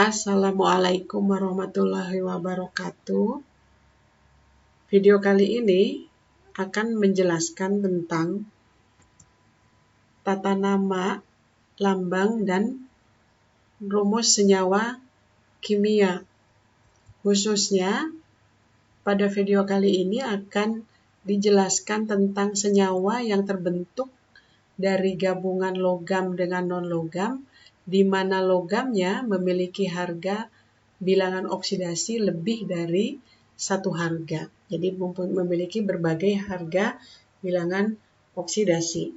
Assalamualaikum warahmatullahi wabarakatuh. Video kali ini akan menjelaskan tentang tata nama, lambang, dan rumus senyawa kimia. Khususnya pada video kali ini akan dijelaskan tentang senyawa yang terbentuk dari gabungan logam dengan non-logam, di mana logamnya memiliki harga bilangan oksidasi lebih dari satu harga. Jadi memiliki berbagai harga bilangan oksidasi.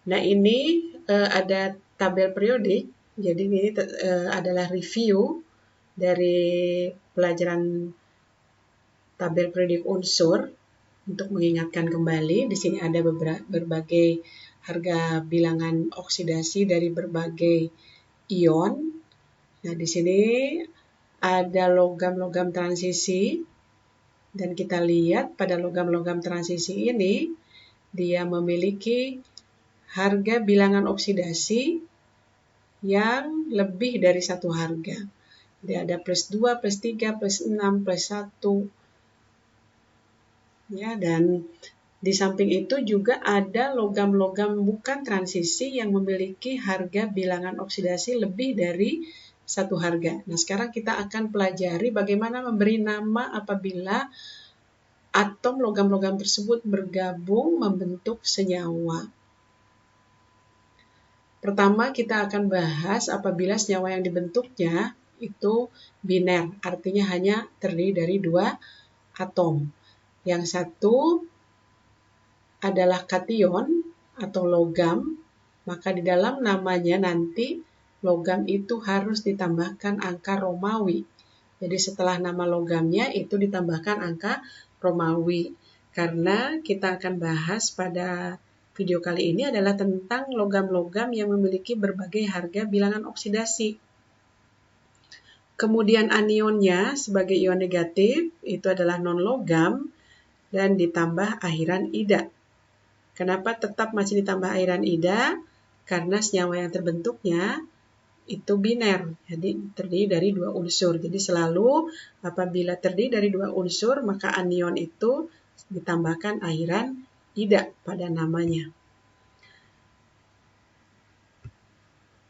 Nah, ini ada tabel periodik. Jadi ini adalah review dari pelajaran tabel periodik unsur. Untuk mengingatkan kembali, di sini ada berbagai harga bilangan oksidasi dari berbagai ion. Nah, di sini ada logam-logam transisi, dan kita lihat pada logam-logam transisi ini, dia memiliki harga bilangan oksidasi yang lebih dari satu harga. Jadi ada plus 2, plus 3, plus 6, plus 1. Ya, dan di samping itu juga ada logam-logam bukan transisi yang memiliki harga bilangan oksidasi lebih dari satu harga. Nah, sekarang kita akan pelajari bagaimana memberi nama apabila atom logam-logam tersebut bergabung membentuk senyawa. Pertama, kita akan bahas apabila senyawa yang dibentuknya itu biner, artinya hanya terdiri dari dua atom. Yang satu adalah kation atau logam, maka di dalam namanya nanti logam itu harus ditambahkan angka Romawi. Jadi setelah nama logamnya itu ditambahkan angka Romawi. Karena kita akan bahas pada video kali ini adalah tentang logam-logam yang memiliki berbagai harga bilangan oksidasi. Kemudian anionnya sebagai ion negatif itu adalah non-logam dan ditambah akhiran ida. Kenapa tetap masih ditambah akhiran ida? Karena senyawa yang terbentuknya itu biner, jadi terdiri dari dua unsur. Jadi selalu apabila terdiri dari dua unsur, maka anion itu ditambahkan akhiran ida pada namanya.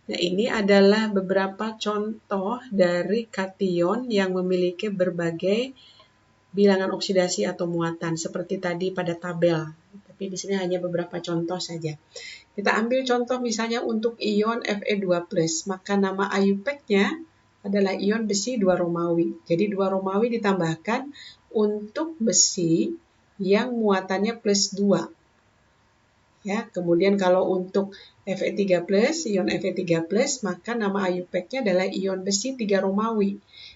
Nah, ini adalah beberapa contoh dari kation yang memiliki berbagai bilangan oksidasi atau muatan seperti tadi pada tabel. Tapi di sini hanya beberapa contoh saja. Kita ambil contoh misalnya untuk ion Fe2+, maka nama IUPAC-nya adalah ion besi 2 Romawi. Jadi 2 Romawi ditambahkan untuk besi yang muatannya plus 2. Ya, kemudian kalau untuk Fe3+, ion Fe3+, maka nama IUPAC-nya adalah ion besi 3 Romawi.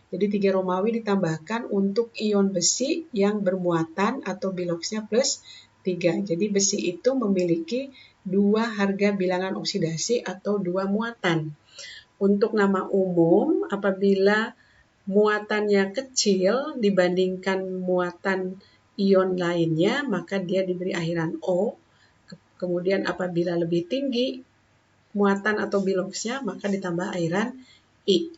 Jadi 3 Romawi ditambahkan untuk ion besi yang bermuatan atau biloxnya plus 3. Jadi besi itu memiliki dua harga bilangan oksidasi atau dua muatan. Untuk nama umum, apabila muatannya kecil dibandingkan muatan ion lainnya, maka dia diberi akhiran O. Kemudian apabila lebih tinggi muatan atau biloxnya, maka ditambah akhiran I.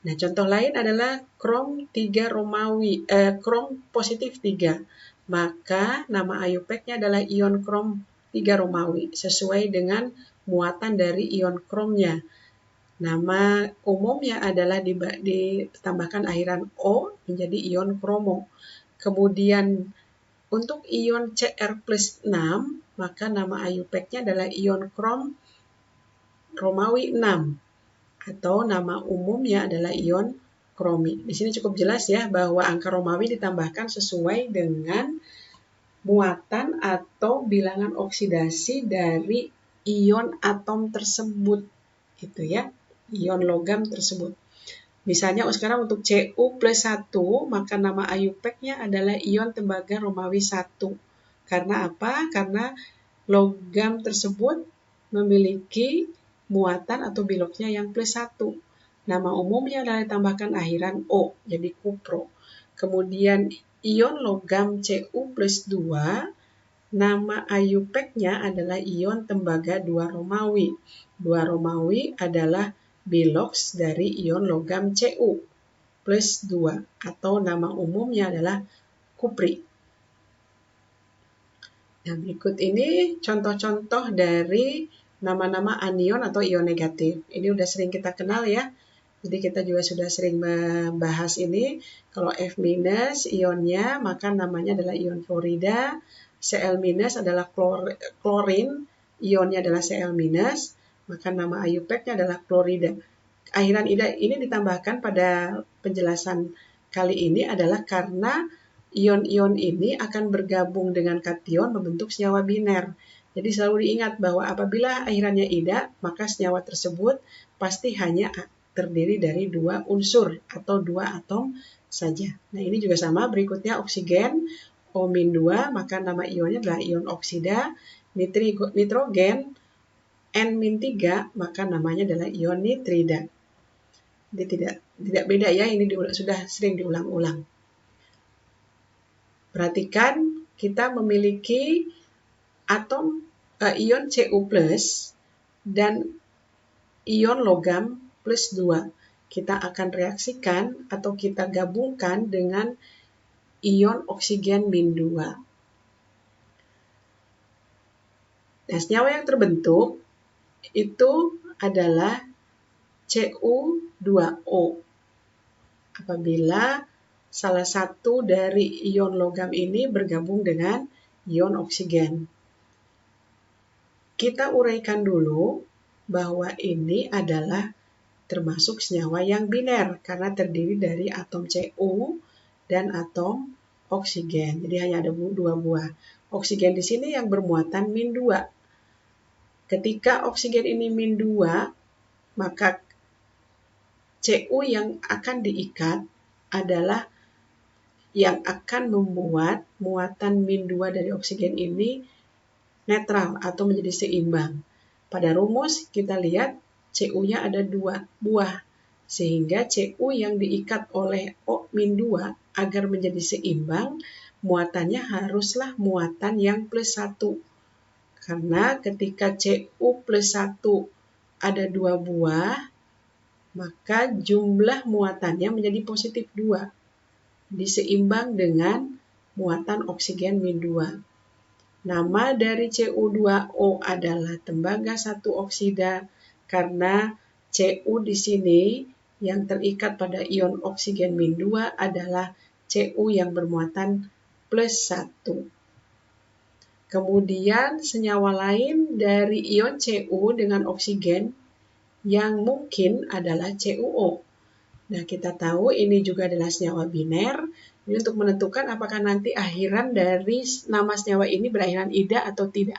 Nah, contoh lain adalah krom 3 Romawi, krom positif 3. Maka nama IUPAC-nya adalah ion krom 3 Romawi, sesuai dengan muatan dari ion kromnya. Nama umumnya adalah ditambahkan akhiran O menjadi ion kromo. Kemudian untuk ion Cr+6, maka nama IUPAC-nya adalah ion krom Romawi 6. Atau nama umumnya adalah ion kromi. Di sini cukup jelas ya bahwa angka Romawi ditambahkan sesuai dengan muatan atau bilangan oksidasi dari ion atom tersebut, gitu ya, ion logam tersebut. Misalnya sekarang untuk Cu+1, maka nama IUPAC-nya adalah ion tembaga Romawi 1. Karena apa? Karena logam tersebut memiliki muatan atau biloxnya yang plus 1. Nama umumnya adalah ditambahkan akhiran O, jadi kupro. Kemudian ion logam Cu+2, nama IUPAC-nya adalah ion tembaga 2 Romawi. 2 Romawi adalah bilox dari ion logam Cu plus 2 atau nama umumnya adalah kupri. Nah, berikut ini contoh-contoh dari nama-nama anion atau ion negatif. Ini udah sering kita kenal ya. Jadi kita juga sudah sering membahas ini. Kalau F- ionnya maka namanya adalah ion fluorida. Cl- adalah klorin, ionnya adalah Cl-, maka nama IUPAC-nya adalah klorida. Akhiran ida ini ditambahkan pada penjelasan kali ini adalah karena ion-ion ini akan bergabung dengan kation membentuk senyawa biner. Jadi selalu diingat bahwa apabila akhirannya ida, maka senyawa tersebut pasti hanya terdiri dari 2 unsur atau 2 atom saja. Nah, ini juga sama. Berikutnya oksigen O-2, maka nama ionnya adalah ion oksida. Nitrogen N-3, maka namanya adalah ion nitrida. Jadi tidak beda ya, ini sudah sering diulang-ulang. Perhatikan kita memiliki atom ion Cu+ dan ion logam plus 2. Kita akan reaksikan atau kita gabungkan dengan ion oksigen -2. Nah, senyawa yang terbentuk itu adalah Cu2O. Apabila salah satu dari ion logam ini bergabung dengan ion oksigen. Kita uraikan dulu bahwa ini adalah termasuk senyawa yang biner karena terdiri dari atom Cu dan atom oksigen. Jadi hanya ada 2 buah. Oksigen di sini yang bermuatan -2. Ketika oksigen ini -2, maka Cu yang akan diikat adalah yang akan membuat muatan -2 dari oksigen ini netral atau menjadi seimbang. Pada rumus kita lihat Cu-nya ada 2 buah, sehingga Cu yang diikat oleh O-2 agar menjadi seimbang, muatannya haruslah muatan yang +1. Karena ketika Cu +1 ada 2 buah, maka jumlah muatannya menjadi positif 2. Diseimbang dengan muatan oksigen -2. Nama dari Cu2O adalah tembaga 1 oksida karena Cu di sini yang terikat pada ion oksigen -2 adalah Cu yang bermuatan +1. Kemudian senyawa lain dari ion Cu dengan oksigen yang mungkin adalah CuO. Nah, kita tahu ini juga adalah senyawa biner. Ini untuk menentukan apakah nanti akhiran dari nama senyawa ini berakhiran ida atau tidak.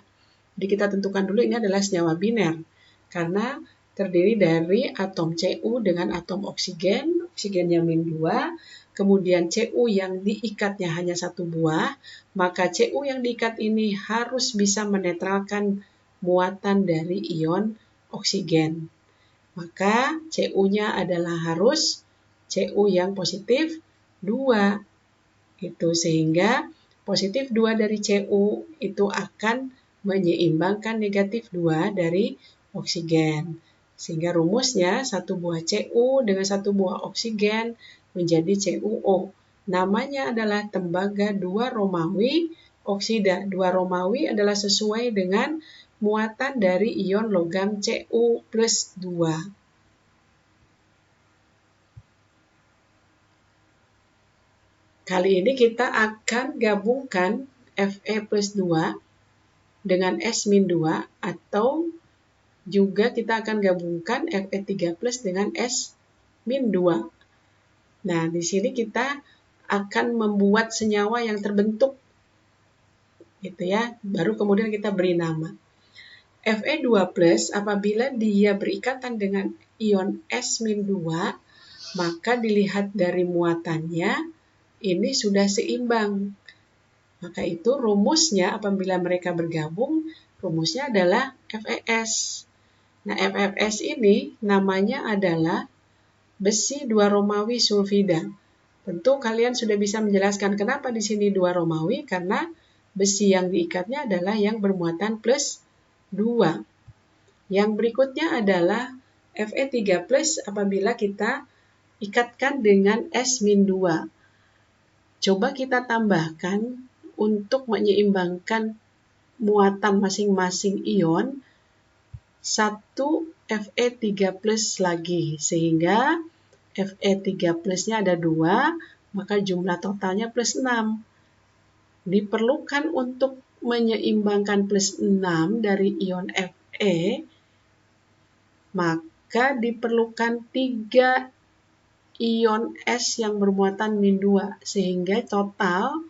Jadi kita tentukan dulu ini adalah senyawa biner. Karena terdiri dari atom Cu dengan atom oksigen, oksigennya -2, kemudian Cu yang diikatnya hanya 1 buah, maka Cu yang diikat ini harus bisa menetralkan muatan dari ion oksigen. Maka Cu-nya adalah harus Cu yang positif 2. Sehingga positif 2 dari Cu itu akan menyeimbangkan negatif 2 dari oksigen. Sehingga rumusnya 1 buah Cu dengan 1 buah oksigen menjadi CuO. Namanya adalah tembaga 2 Romawi oksida. 2 Romawi adalah sesuai dengan muatan dari ion logam Cu plus 2. Kali ini kita akan gabungkan Fe plus 2 dengan S-2 atau juga kita akan gabungkan Fe3 plus dengan S-2. Nah, di sini kita akan membuat senyawa yang terbentuk. Baru kemudian kita beri nama. Fe2 plus apabila dia berikatan dengan ion S-2, maka dilihat dari muatannya ini sudah seimbang. Maka itu rumusnya apabila mereka bergabung, rumusnya adalah FeS. Nah, FeS ini namanya adalah besi 2 Romawi sulfida. Tentu kalian sudah bisa menjelaskan kenapa di sini 2 Romawi, karena besi yang diikatnya adalah yang bermuatan plus 2. Yang berikutnya adalah Fe3+ apabila kita ikatkan dengan S-2. Coba kita tambahkan untuk menyeimbangkan muatan masing-masing ion 1 Fe3+ lagi, sehingga Fe3+-nya ada 2, maka jumlah totalnya plus 6. Diperlukan untuk menyeimbangkan plus 6 dari ion Fe, maka diperlukan 3 ion S yang bermuatan -2, sehingga total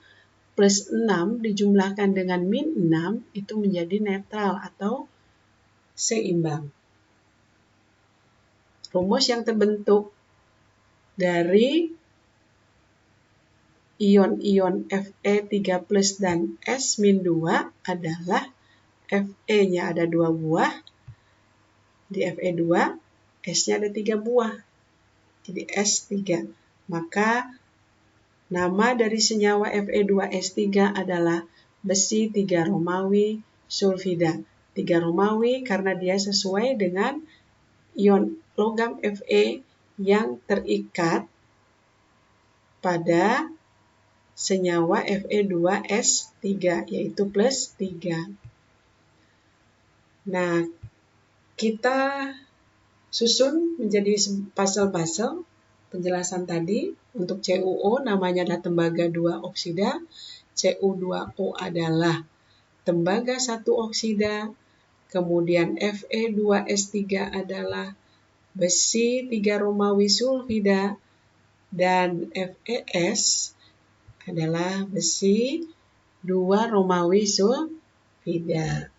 plus 6 dijumlahkan dengan -6 itu menjadi netral atau seimbang. Rumus yang terbentuk dari ion-ion Fe3+ dan S-2 adalah Fe-nya ada 2 buah, di Fe2, S-nya ada 3 buah, jadi S3. Maka nama dari senyawa Fe2S3 adalah besi 3 Romawi sulfida. 3 Romawi karena dia sesuai dengan ion logam Fe yang terikat pada senyawa Fe2S3, yaitu plus 3. Nah, kita susun menjadi puzzle-puzzle penjelasan tadi. Untuk CuO namanya adalah tembaga 2 oksida, Cu2O adalah tembaga 1 oksida, kemudian Fe2S3 adalah besi 3 Romawi sulfida, dan FeS adalah besi 2 Romawi sulfida.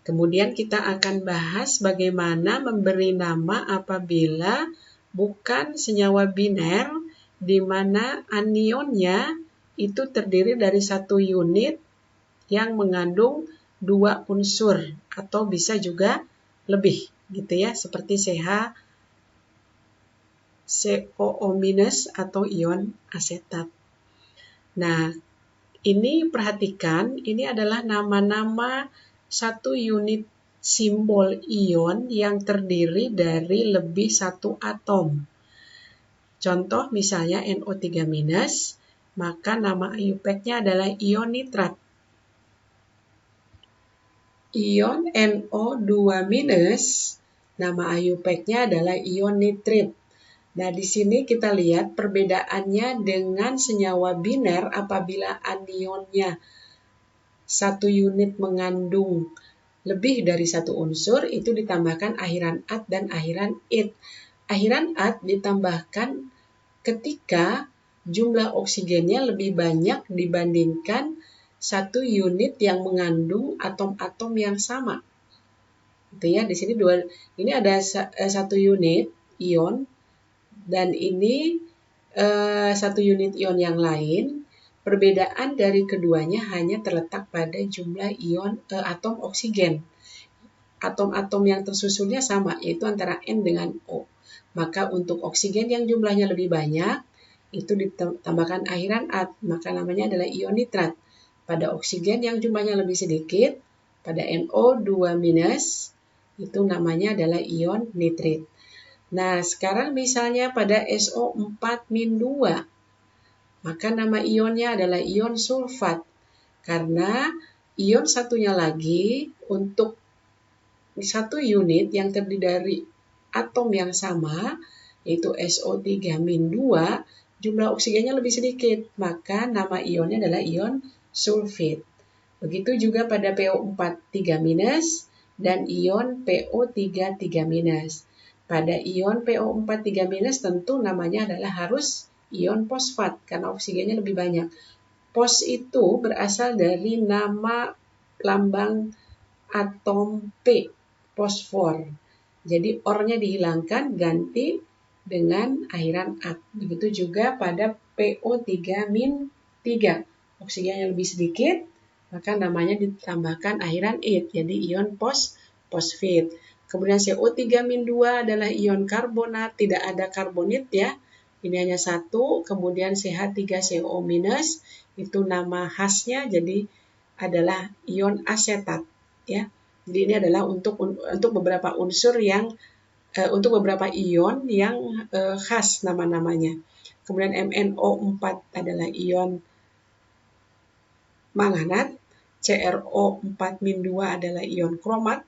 Kemudian kita akan bahas bagaimana memberi nama apabila bukan senyawa biner, di mana anionnya itu terdiri dari 1 unit yang mengandung 2 unsur atau bisa juga lebih, gitu ya, seperti CH, COO- atau ion asetat. Nah, ini perhatikan, ini adalah nama-nama 1 unit simbol ion yang terdiri dari lebih 1 atom. Contoh misalnya NO3-, maka nama IUPAC-nya adalah ion nitrat. Ion NO2-, nama IUPAC-nya adalah ion nitrit. Nah, di sini kita lihat perbedaannya dengan senyawa biner apabila anionnya 1 unit mengandung lebih dari 1 unsur, itu ditambahkan akhiran -at dan akhiran -it. Akhiran -at ditambahkan ketika jumlah oksigennya lebih banyak dibandingkan 1 unit yang mengandung atom-atom yang sama. Itu ya, di sini ini ada 1 unit ion dan ini 1 unit ion yang lain. Perbedaan dari keduanya hanya terletak pada jumlah ion atom oksigen. Atom-atom yang tersusunnya sama, yaitu antara N dengan O. Maka untuk oksigen yang jumlahnya lebih banyak, itu ditambahkan akhiran -at, maka namanya adalah ion nitrat. Pada oksigen yang jumlahnya lebih sedikit, pada NO2-, itu namanya adalah ion nitrit. Nah, sekarang misalnya pada SO4-2, maka nama ionnya adalah ion sulfat. Karena ion satunya lagi untuk 1 unit yang terdiri dari atom yang sama, yaitu SO3-2, jumlah oksigennya lebih sedikit. Maka nama ionnya adalah ion sulfit. Begitu juga pada PO4-3- dan ion PO3-3-. Pada ion PO4-3- tentu namanya adalah harus ion fosfat karena oksigennya lebih banyak. Fos itu berasal dari nama lambang atom P, fosfor. Jadi or-nya dihilangkan, ganti dengan akhiran -at. Begitu juga pada PO3-3. Oksigennya lebih sedikit, maka namanya ditambahkan akhiran -it, jadi ion fosfit. Kemudian CO3-2 adalah ion karbonat, tidak ada karbonit ya. Ini hanya 1, kemudian CH3CO- itu nama khasnya, jadi adalah ion asetat ya. Jadi ini adalah untuk beberapa unsur yang untuk beberapa ion yang khas nama-namanya. Kemudian MnO4 adalah ion manganat, CrO4-2 adalah ion kromat.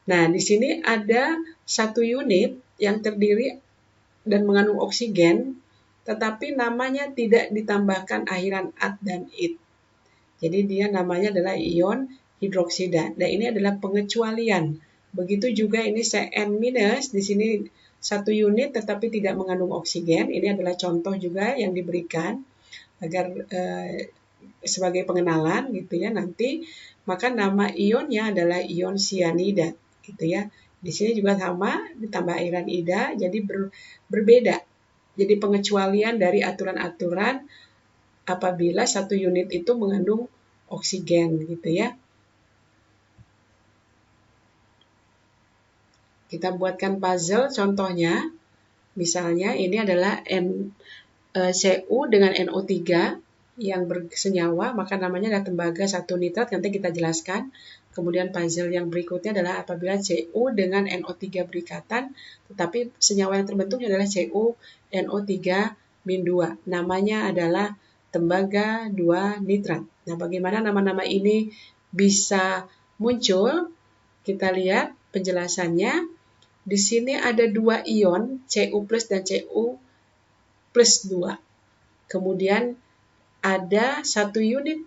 Nah, di sini ada satu unit yang terdiri dan mengandung oksigen, tetapi namanya tidak ditambahkan akhiran at dan it. Jadi dia namanya adalah ion hidroksida. Dan ini adalah pengecualian. Begitu juga ini Cn- di sini satu unit tetapi tidak mengandung oksigen. Ini adalah contoh juga yang diberikan agar sebagai pengenalan gitu ya nanti. Maka nama ionnya adalah ion sianida gitu ya. Di sini juga sama ditambah akhiran ida, jadi berbeda. Jadi pengecualian dari aturan-aturan apabila satu unit itu mengandung oksigen gitu ya. Kita buatkan puzzle contohnya. Misalnya ini adalah Cu dengan NO3 yang bersenyawa, maka namanya adalah tembaga satu nitrat, nanti kita jelaskan. Kemudian puzzle yang berikutnya adalah apabila Cu dengan NO3 berikatan, tetapi senyawa yang terbentuknya adalah CuNO3-2. Namanya adalah tembaga 2 nitrat. Nah, bagaimana nama-nama ini bisa muncul? Kita lihat penjelasannya. Di sini ada dua ion, Cu plus dan Cu plus 2. Kemudian ada satu unit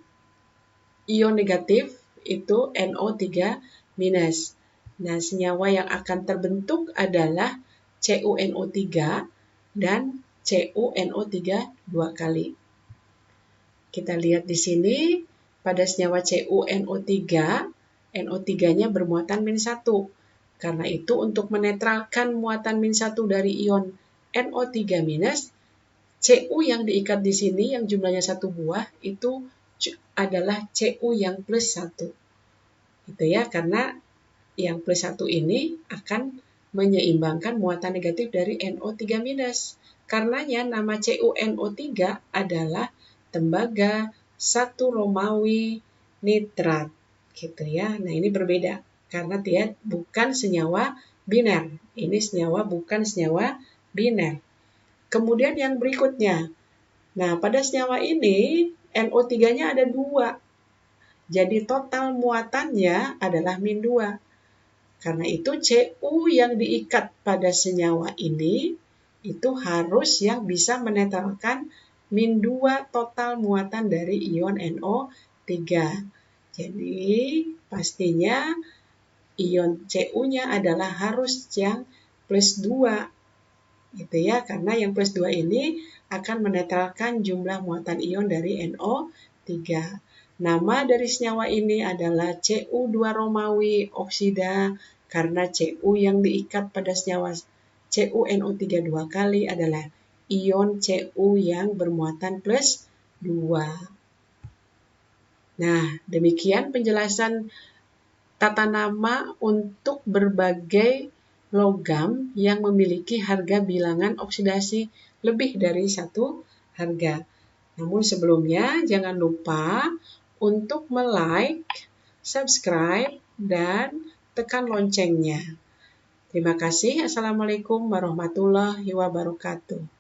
ion negatif, itu NO3-. Nah, senyawa yang akan terbentuk adalah CuNO3 dan CuNO3 2 kali. Kita lihat di sini, pada senyawa CuNO3, NO3-nya bermuatan -1. Karena itu, untuk menetralkan muatan -1 dari ion NO3-, Cu yang diikat di sini, yang jumlahnya 1 buah, itu adalah Cu yang plus 1. Gitu ya, karena yang plus 1 ini akan menyeimbangkan muatan negatif dari NO3-. Karenanya nama CuNO3 adalah tembaga 1 Romawi nitrat. Gitu ya. Nah, ini berbeda karena dia bukan senyawa biner. Ini senyawa bukan senyawa biner. Kemudian yang berikutnya. Nah, pada senyawa ini NO3-nya ada 2. Jadi total muatannya adalah -2. Karena itu Cu yang diikat pada senyawa ini itu harus yang bisa menetralkan -2 total muatan dari ion NO3. Jadi pastinya ion Cu-nya adalah harus yang plus 2. Gitu ya, karena yang plus 2 ini akan menetralkan jumlah muatan ion dari NO3. Nama dari senyawa ini adalah Cu2 Romawi oksida, karena Cu yang diikat pada senyawa CuNO3 2 kali adalah ion Cu yang bermuatan plus 2. Nah, demikian penjelasan tata nama untuk berbagai logam yang memiliki harga bilangan oksidasi lebih dari 1 harga. Namun sebelumnya jangan lupa untuk like, subscribe, dan tekan loncengnya. Terima kasih. Assalamualaikum warahmatullahi wabarakatuh.